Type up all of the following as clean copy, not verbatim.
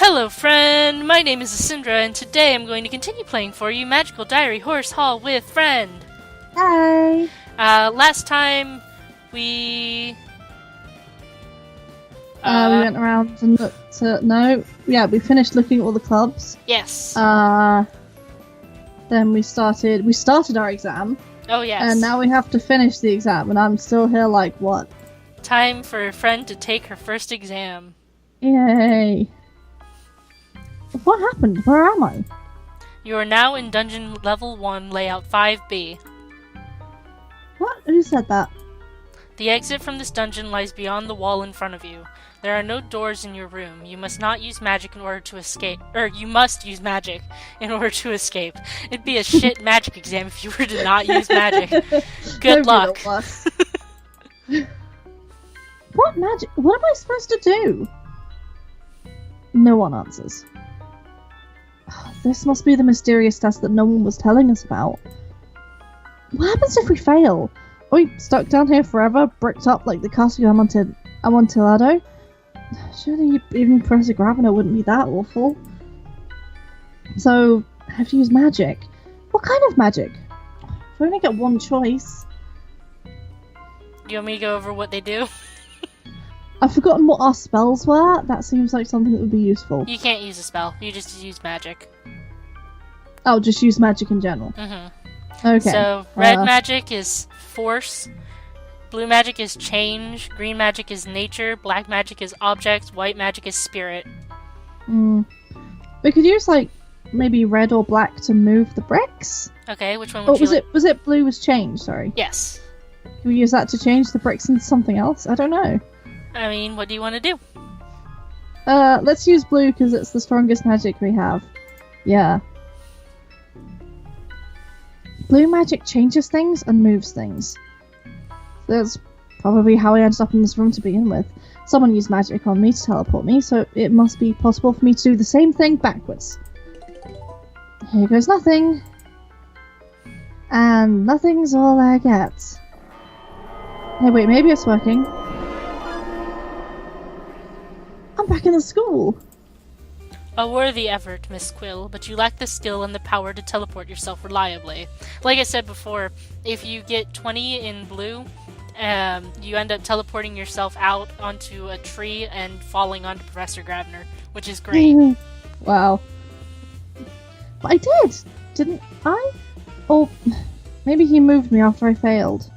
Hello friend, my name is Asindra and today I'm going to continue playing for you Magical Diary Horse Hall with Friend. Hi! Last time we went around and looked at... we finished looking at all the clubs. Yes. Then we started our exam. Oh yes. And now we have to finish the exam and I'm still here like, what? Time for Friend to take her first exam. Yay! What happened? Where am I? You are now in Dungeon Level 1, Layout 5B. What? Who said that? The exit from this dungeon lies beyond the wall in front of you. There are no doors in your room. You must not use magic in order to escape. You must use magic in order to escape. It'd be a shit magic exam if you were to not use magic. Good luck. What magic? What am I supposed to do? No one answers. This must be the mysterious test that no one was telling us about. What happens if we fail? Are we stuck down here forever, bricked up like the castle Amontillado? Surely even Professor Gravina wouldn't be that awful. So, I have to use magic. What kind of magic? If I only get one choice. You want me to go over what they do? I've forgotten what our spells were. That seems like something that would be useful. You can't use a spell. You just use magic. Oh, just use magic in general. Mm-hmm. Okay. So, red magic is force, blue magic is change, green magic is nature, black magic is object, white magic is spirit. We could use, like, maybe red or black to move the bricks? Okay, which one would you like? Was it blue was change, sorry? Yes. Can we use that to change the bricks into something else? I don't know. I mean, what do you want to do? Let's use blue because it's the strongest magic we have. Yeah. Blue magic changes things and moves things. That's probably how I ended up in this room to begin with. Someone used magic on me to teleport me, so it must be possible for me to do the same thing backwards. Here goes nothing. And nothing's all I get. Hey, wait, maybe it's working. I'm back in the school! A worthy effort, Miss Quill, but you lack the skill and the power to teleport yourself reliably. Like I said before, if you get 20 in blue, you end up teleporting yourself out onto a tree and falling onto Professor Gravner, which is great. Wow. But I did! Didn't I? Or maybe he moved me after I failed.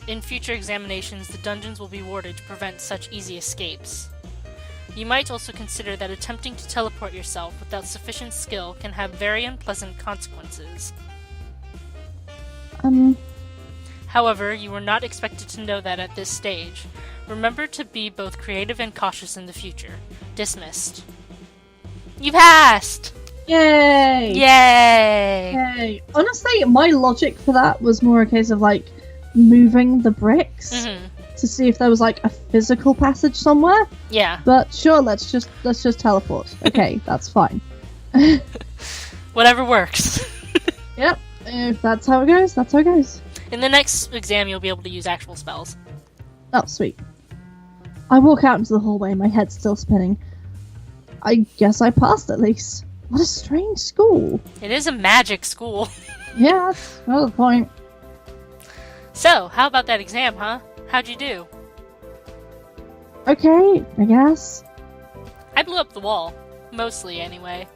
In future examinations, the dungeons will be warded to prevent such easy escapes. You might also consider that attempting to teleport yourself without sufficient skill can have very unpleasant consequences. However, you are not expected to know that at this stage. Remember to be both creative and cautious in the future. Dismissed. You passed! Yay! Yay! Yay! Honestly, my logic for that was more a case of, like, moving the bricks. To see if there was like a physical passage somewhere. Yeah. But sure, let's just teleport. Okay, that's fine. Whatever works. Yep. If that's how it goes, that's how it goes. In the next exam, you'll be able to use actual spells. Oh, sweet. I walk out into the hallway, my head's still spinning. I guess I passed at least. What a strange school. It is a magic school. Yeah, that's another point. So, how about that exam, huh? How'd you do? Okay, I guess. I blew up the wall. Mostly, anyway.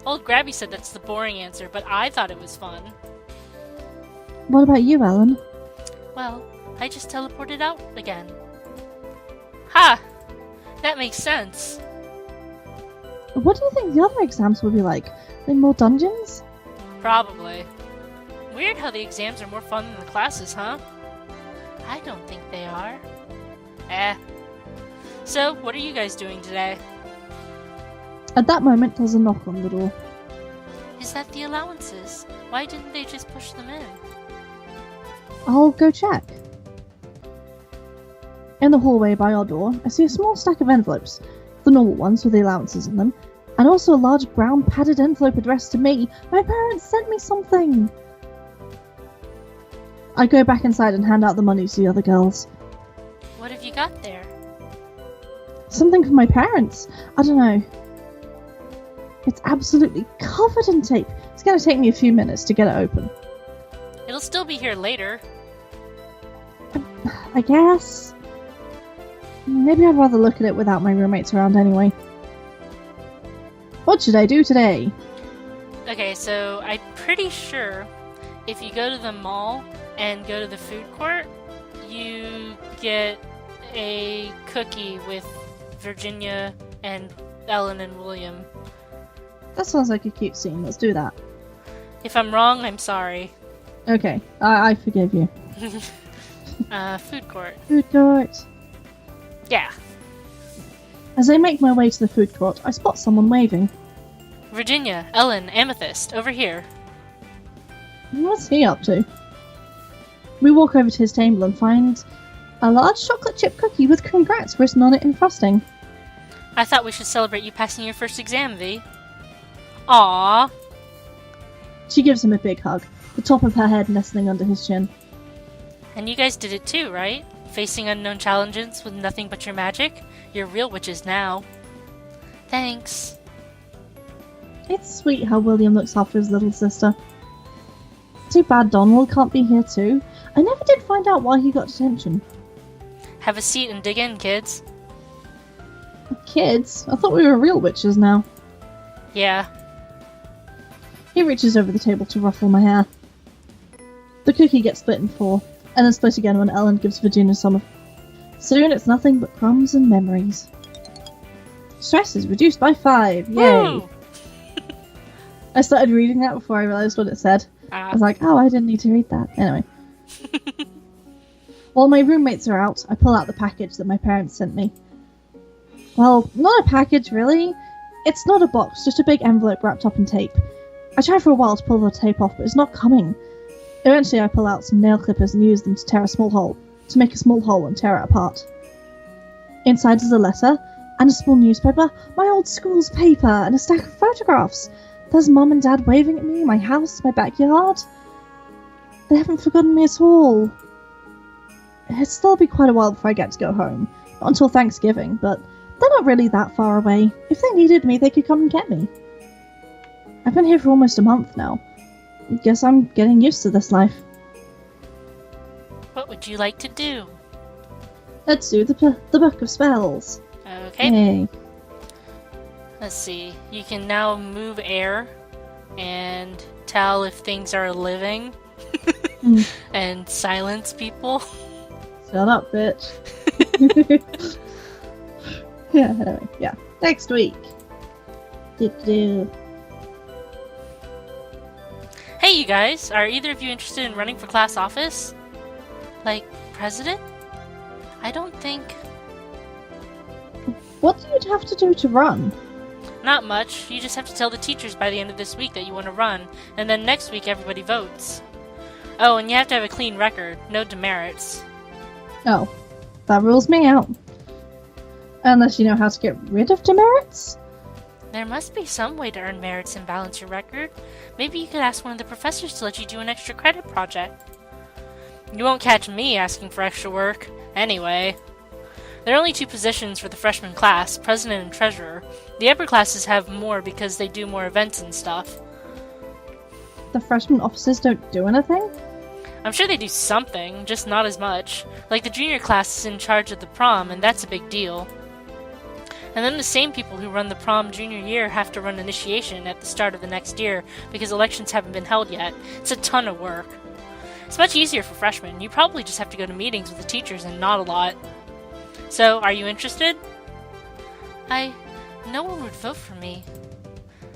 Old Grabby said that's the boring answer, but I thought it was fun. What about you, Ellen? Well, I just teleported out again. Ha! That makes sense. What do you think the other exams will be like? Like more dungeons? Probably. Weird how the exams are more fun than the classes, huh? I don't think they are. So, what are you guys doing today? At that moment, there's a knock on the door. Is that the allowances? Why didn't they just push them in? I'll go check. In the hallway by our door, I see a small stack of envelopes. The normal ones with the allowances in them. And also a large brown padded envelope addressed to me. My parents sent me something! I go back inside and hand out the money to the other girls. What have you got there? Something for my parents. I don't know. It's absolutely covered in tape. It's going to take me a few minutes to get it open. It'll still be here later. I guess. Maybe I'd rather look at it without my roommates around anyway. What should I do today? Okay, so I'm pretty sure if you go to the mall and go to the food court, you get a cookie with Virginia and Ellen and William. That sounds like a cute scene. Let's do that. If I'm wrong, I'm sorry. Okay, I forgive you. Food court. Food court. Yeah. As I make my way to the food court, I spot someone waving. Virginia, Ellen, Amethyst, over here. What's he up to? We walk over to his table and find a large chocolate chip cookie with congrats written on it in frosting. I thought we should celebrate you passing your first exam, V. Aww. She gives him a big hug, the top of her head nestling under his chin. And you guys did it too, right? Facing unknown challenges with nothing but your magic? You're real witches now. Thanks. It's sweet how William looks after his little sister. Too bad Donald can't be here too. I never did find out why he got detention. Have a seat and dig in, kids. Kids? I thought we were real witches now. Yeah. He reaches over the table to ruffle my hair. The cookie gets split in four, and then split again when Ellen gives Virginia some of. Soon it's nothing but crumbs and memories. Stress is reduced by 5. Yay! Woo! I started reading that before I realised what it said. I was like, oh, I didn't need to read that. Anyway. While my roommates are out, I pull out the package that my parents sent me. Well, not a package, really. It's not a box, just a big envelope wrapped up in tape. I try for a while to pull the tape off, but it's not coming. Eventually I pull out some nail clippers and use them to make a small hole and tear it apart. Inside is a letter, and a small newspaper, my old school's paper, and a stack of photographs. There's Mum and Dad waving at me, my house, my backyard. They haven't forgotten me at all. It'll still be quite a while before I get to go home. Not until Thanksgiving, but they're not really that far away. If they needed me, they could come and get me. I've been here for almost a month now. Guess I'm getting used to this life. What would you like to do? Let's do the Book of Spells. Okay. Yay. Let's see. You can now move air and tell if things are living and silence people. Shut up, bitch. Yeah, anyway, yeah. Next week. Hey, you guys. Are either of you interested in running for class office? Like, president? I don't think... What do you have to do to run? Not much. You just have to tell the teachers by the end of this week that you want to run, and then next week everybody votes. Oh, and you have to have a clean record. No demerits. Oh, that rules me out. Unless you know how to get rid of demerits? There must be some way to earn merits and balance your record. Maybe you could ask one of the professors to let you do an extra credit project. You won't catch me asking for extra work. Anyway. There are only 2 positions for the freshman class, president and treasurer. The upper classes have more because they do more events and stuff. The freshman officers don't do anything? I'm sure they do something, just not as much. Like the junior class is in charge of the prom, and that's a big deal. And then the same people who run the prom junior year have to run initiation at the start of the next year because elections haven't been held yet. It's a ton of work. It's much easier for freshmen. You probably just have to go to meetings with the teachers and not a lot. So, are you interested? No one would vote for me.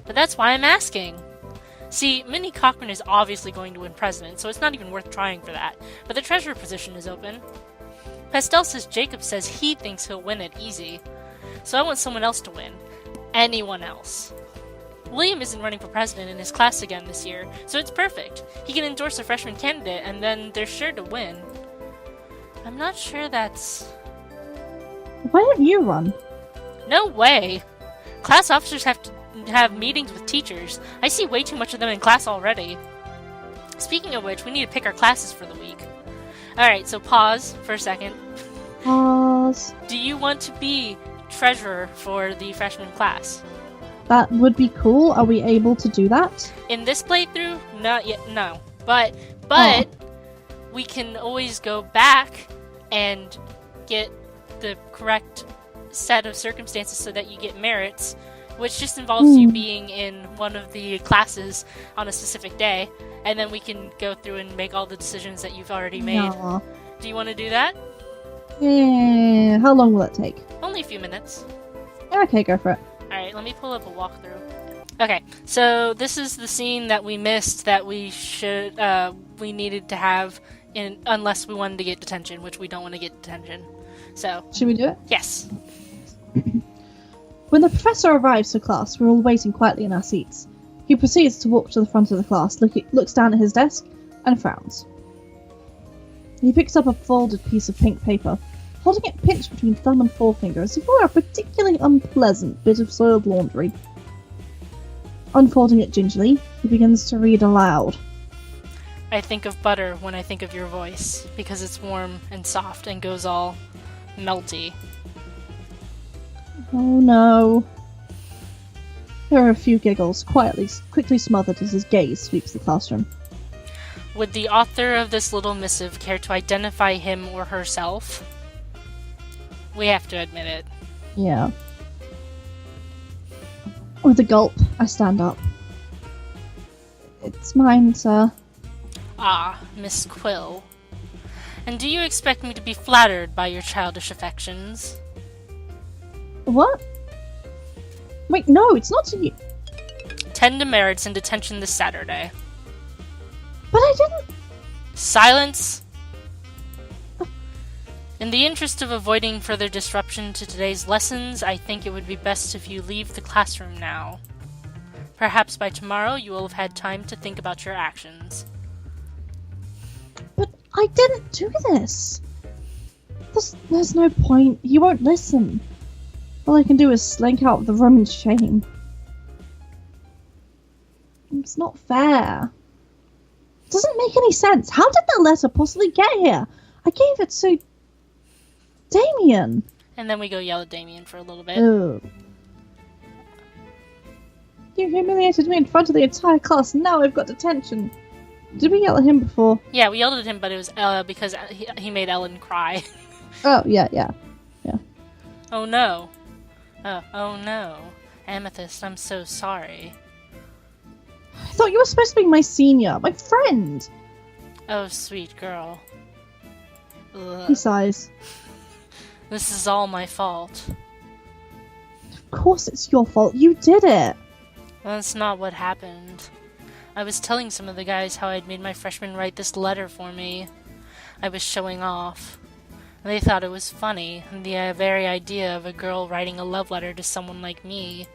But that's why I'm asking. See, Minnie Cochran is obviously going to win president, so it's not even worth trying for that. But the treasurer position is open. Pastel says Jacob says he thinks he'll win it easy. So I want someone else to win. Anyone else. William isn't running for president in his class again this year, so it's perfect. He can endorse a freshman candidate, and then they're sure to win. I'm not sure that's... Why don't you run? No way! Class officers have to have meetings with teachers. I see way too much of them in class already. Speaking of which, we need to pick our classes for the week. Alright, so pause for a second. Pause. Do you want to be treasurer for the freshman class? That would be cool. Are we able to do that? In this playthrough, not yet, no. But we can always go back and get the correct set of circumstances so that you get merits, which just involves you being in one of the classes on a specific day, and then we can go through and make all the decisions that you've already made. No. Do you want to do that? Yeah. How long will it take? Only a few minutes. Okay, go for it. Alright, let me pull up a walkthrough. Okay, so this is the scene that we missed that we needed to have unless we wanted to get detention, which we don't want to get detention. So, should we do it? Yes. When the professor arrives for class, we're all waiting quietly in our seats. He proceeds to walk to the front of the class, looks down at his desk, and frowns. He picks up a folded piece of pink paper, holding it pinched between thumb and forefinger as if it were a particularly unpleasant bit of soiled laundry. Unfolding it gingerly, he begins to read aloud. I think of butter when I think of your voice, because it's warm and soft and goes all melty. Oh no. There are a few giggles, quickly smothered as his gaze sweeps the classroom. Would the author of this little missive care to identify him or herself? We have to admit it. Yeah. With a gulp, I stand up. It's mine, sir. Ah, Miss Quill. And do you expect me to be flattered by your childish affections? What? Wait, no, it's not to you. 10 demerits in detention this Saturday. But I didn't... Silence! In the interest of avoiding further disruption to today's lessons, I think it would be best if you leave the classroom now. Perhaps by tomorrow you will have had time to think about your actions. But I didn't do this. There's no point. He won't listen. All I can do is slink out of the room in shame. It's not fair. It doesn't make any sense. How did that letter possibly get here? I gave it to Damien. And then we go yell at Damien for a little bit. Ugh. You humiliated me in front of the entire class. Now I've got detention. Did we yell at him before? Yeah, we yelled at him, but it was because he made Ellen cry. Oh, yeah. Oh no. Oh no. Amethyst, I'm so sorry. I thought you were supposed to be my senior, my friend. Oh, sweet girl. Ugh. He sighs. This is all my fault. Of course it's your fault. You did it. That's not what happened. I was telling some of the guys how I'd made my freshmen write this letter for me. I was showing off. They thought it was funny, the very idea of a girl writing a love letter to someone like me.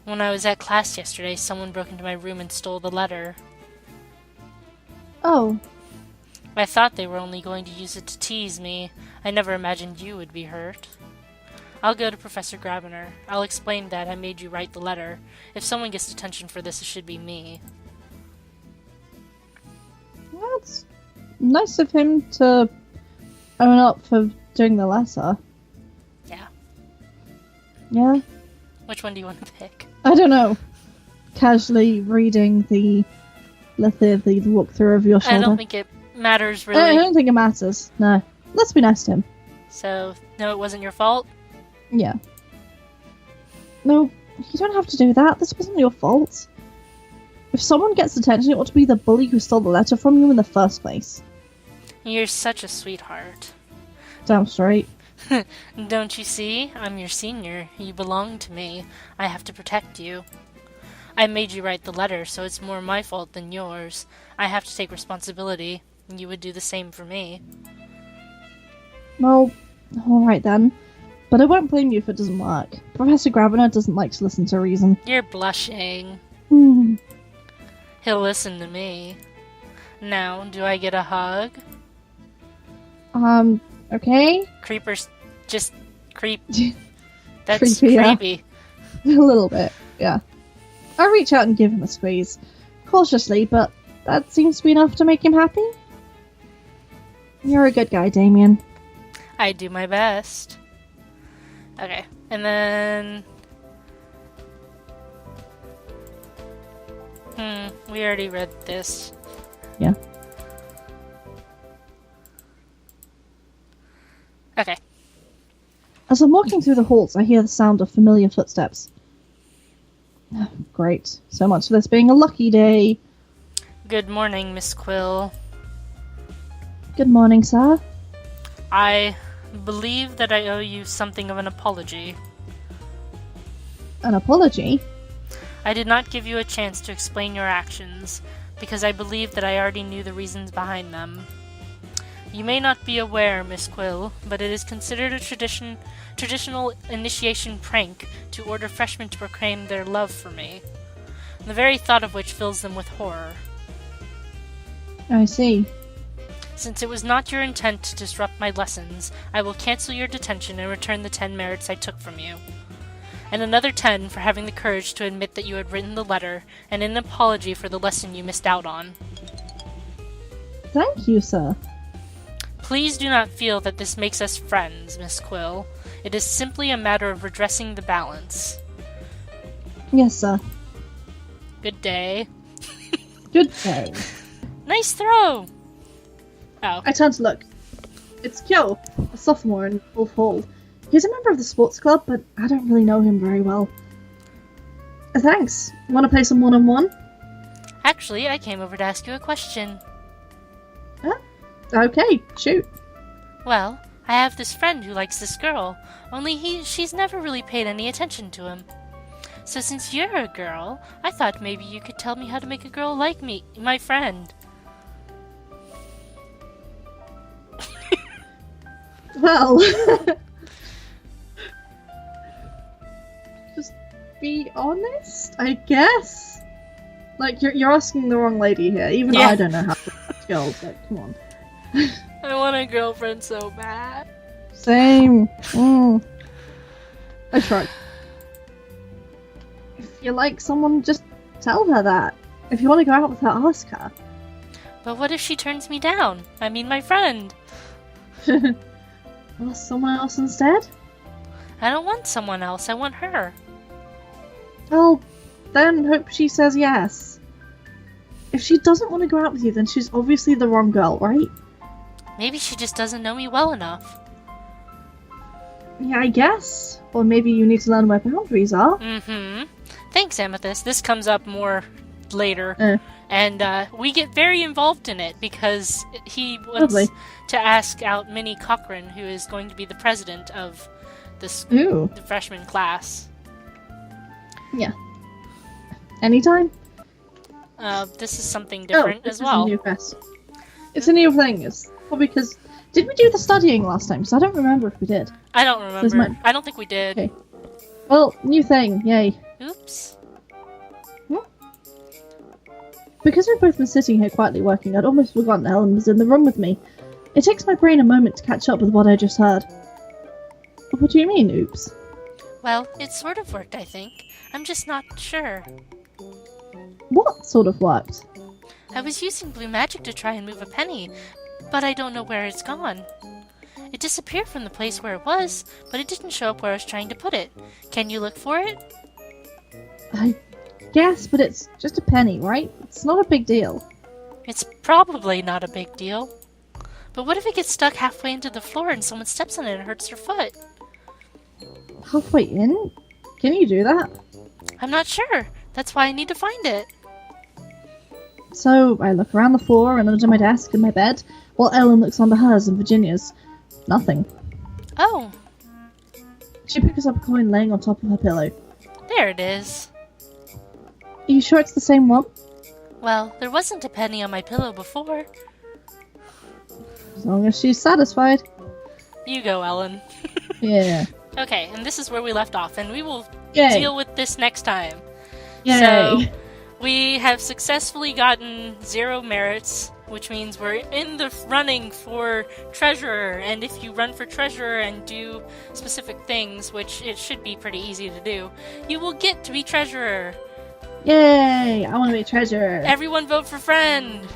When I was at class yesterday, someone broke into my room and stole the letter. Oh. I thought they were only going to use it to tease me. I never imagined you would be hurt. I'll go to Professor Grabiner. I'll explain that I made you write the letter. If someone gets detention for this, it should be me. That's nice of him to own up for doing the letter. Yeah. Yeah? Which one do you want to pick? I don't know. Casually reading the walkthrough of your shoulder. I don't think it matters, really. I don't think it matters. No. Let's be nice to him. So, no, it wasn't your fault? Yeah. No, you don't have to do that. This wasn't your fault. If someone gets detention, it ought to be the bully who stole the letter from you in the first place. You're such a sweetheart. Damn straight. Don't you see? I'm your senior. You belong to me. I have to protect you. I made you write the letter, so it's more my fault than yours. I have to take responsibility. You would do the same for me. Well, alright then. But I won't blame you if it doesn't work. Professor Grabiner doesn't like to listen to reason. You're blushing. Hmm. He'll listen to me. Now, do I get a hug? Okay? Creepers just creep. That's Creepy, yeah. creepy. A little bit, yeah. I reach out and give him a squeeze. Cautiously, but that seems to be enough to make him happy. You're a good guy, Damien. I do my best. Okay, and then We already read this. Yeah. Okay. As I'm walking through the halls, I hear the sound of familiar footsteps. Great. So much for this being a lucky day. Good morning, Miss Quill. Good morning, sir. I believe that I owe you something of an apology. An apology? I did not give you a chance to explain your actions, because I believed that I already knew the reasons behind them. You may not be aware, Miss Quill, but it is considered a traditional initiation prank to order freshmen to proclaim their love for me, the very thought of which fills them with horror. I see. Since it was not your intent to disrupt my lessons, I will cancel your detention and return the 10 merits I took from you. And another 10 for having the courage to admit that you had written the letter, and an apology for the lesson you missed out on. Thank you, sir. Please do not feel that this makes us friends, Miss Quill. It is simply a matter of redressing the balance. Yes, sir. Good day. Good day. Nice throw! Oh. I turn to look. It's Kyo, a sophomore in Wolf Hall. He's a member of the sports club, but I don't really know him very well. Thanks. Want to play some one-on-one? Actually, I came over to ask you a question. Okay, shoot. Well, I have this friend who likes this girl, only she's never really paid any attention to him. So since you're a girl, I thought maybe you could tell me how to make a girl like me, my friend. Well, just be honest, I guess. Like, you're asking the wrong lady here. Even Yeah. I don't know how to touch girls, but come on. I want a girlfriend so bad. Same. I tried. If you like someone, just tell her that. If you want to go out with her, ask her. But what if she turns me down? I mean my friend. Ask someone else instead? I don't want someone else, I want her. Well, then hope she says yes. If she doesn't want to go out with you, then she's obviously the wrong girl, right? Maybe she just doesn't know me well enough. Yeah, I guess. Or maybe you need to learn where boundaries are. Thanks, Amethyst. This comes up more later. And we get very involved in it because he wants to ask out Minnie Cochran, who is going to be the president of the freshman class. Yeah. Anytime? This is something different as well. It's a new quest. It's a new thing. It's probably because... Did we do the studying last time? Because I don't remember if we did. I don't remember. I don't think we did. Okay. Well, new thing. Yay. Oops. Because we've both been sitting here quietly working, I'd almost forgotten Ellen was in the room with me. It takes my brain a moment to catch up with what I just heard. What do you mean, oops? Well, it sort of worked, I think. I'm just not sure. What sort of worked? I was using blue magic to try and move a penny, but I don't know where it's gone. It disappeared from the place where it was, but it didn't show up where I was trying to put it. Can you look for it? I guess, but it's just a penny, right? It's not a big deal. It's probably not a big deal. But what if it gets stuck halfway into the floor and someone steps on it and hurts their foot? Halfway in? Can you do that? I'm not sure. That's why I need to find it. So, I look around the floor and under my desk and my bed, while Ellen looks under hers and Virginia's. Nothing. Oh. She picks up a coin laying on top of her pillow. There it is. Are you sure it's the same one? Well, there wasn't a penny on my pillow before. As long as she's satisfied. You go, Ellen. Yeah. Okay, and this is where we left off, and we will Yay. deal with this next time. Yay. So, we have successfully gotten 0 merits, which means we're in the running for treasurer, and if you run for treasurer and do specific things, which it should be pretty easy to do, you will get to be treasurer. Yay! I want to be treasurer. Everyone vote for friend!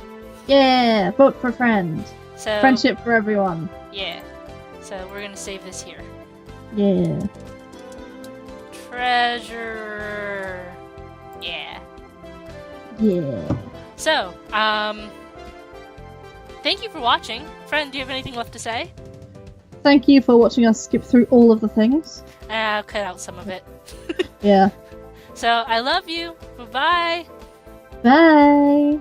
Yeah! Vote for friend. So, Friendship for everyone. Yeah. So we're gonna save this here. Yeah. Treasurer. Yeah. Yeah. So, thank you for watching. Friend, do you have anything left to say? Thank you for watching us skip through all of the things. I'll cut out some of it. Yeah. So, I love you. Bye-bye. Bye.